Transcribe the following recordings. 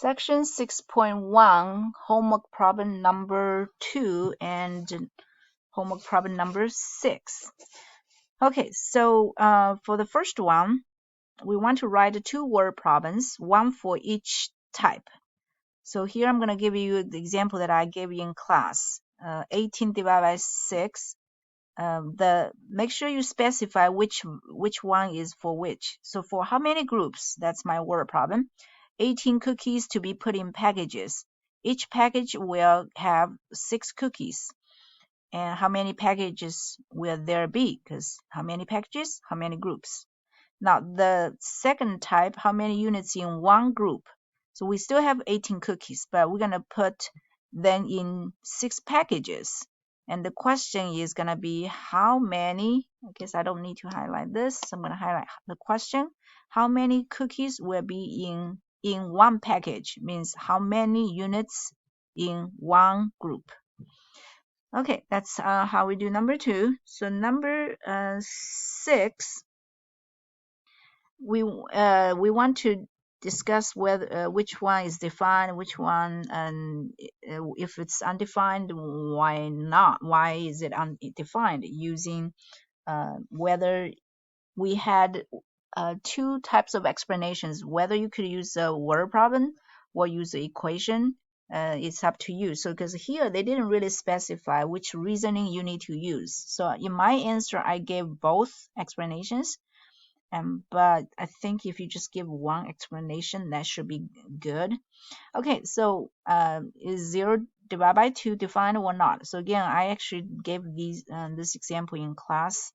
Section 6.1, homework problem number 2 and homework problem number 6. Okay, so for the first one, we want to write 2 word problems, one for each type. So here I'm going to give you the example that I gave you in class. 18 divided by 6. Make sure you specify which one is for which. So for how many groups? That's my word problem. 18 cookies to be put in packages. Each package will have 6 cookies. And how many packages will there be? Because how many packages? How many groups? Now the second type, how many units in one group? So we still have 18 cookies, but we're going to put them in 6 packages. And the question is going to be how many, I guess I don't need to highlight this, so I'm going to highlight the question. How many cookies will be in one package? Means how many units in one group. Okay, that's how we do number 2. So number 6, we want to discuss whether which one is defined, which one, and if it's undefined, why not? Why is it undefined? Using whether we had 2 types of explanations, whether you could use a word problem or use an equation. It's up to you. So because here they didn't really specify which reasoning you need to use. So in my answer, I gave both explanations. But I think if you just give one explanation, that should be good. Okay, so is 0 divided by 2 defined or not? So again, I actually gave this example in class.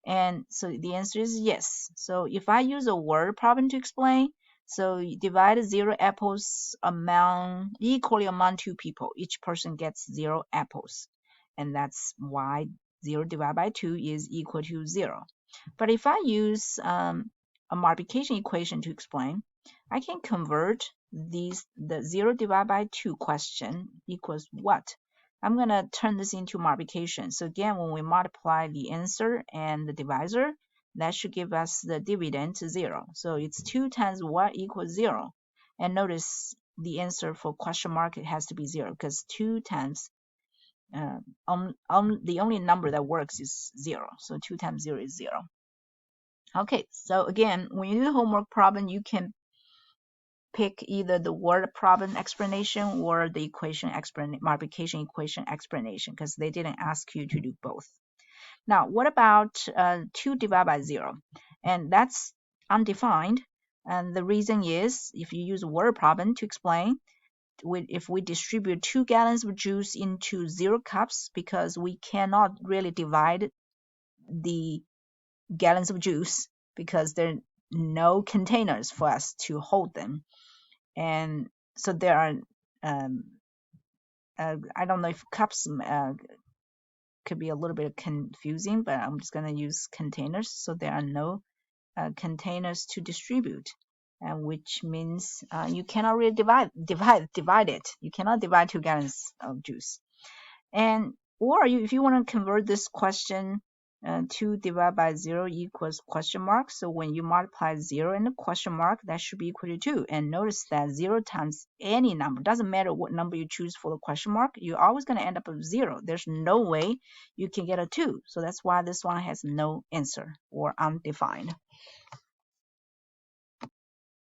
And so the answer is yes. So if I use a word problem to explain, so you divide 0 apples equally among 2 people. Each person gets 0 apples. And that's why 0 divided by 2 is equal to 0. But if I use a multiplication equation to explain, I can convert the 0 divided by 2 question equals what? I'm going to turn this into multiplication. So again, when we multiply the answer and the divisor, that should give us the dividend to 0. So it's 2 times what equals 0. And notice the answer for question mark, it has to be 0 because 2 times the only number that works is 0. So 2 times 0 is 0. Okay, so again, when you do the homework problem, you can pick either the word problem explanation or the equation multiplication equation explanation because they didn't ask you to do both. Now, what about 2 divided by 0? And that's undefined. And the reason is if you use a word problem to explain, if we distribute 2 gallons of juice into 0 cups, because we cannot really divide the gallons of juice because there are no containers for us to hold them. And so there are, I don't know if cups could be a little bit confusing, but I'm just going to use containers. So there are no containers to distribute, which means you cannot really divide it. You cannot divide 2 gallons of juice. And or if you want to convert this question, 2 divided by 0 equals question mark. So when you multiply 0 and the question mark, that should be equal to 2. And notice that 0 times any number, doesn't matter what number you choose for the question mark, you're always going to end up with 0. There's no way you can get a 2. So that's why this one has no answer or undefined.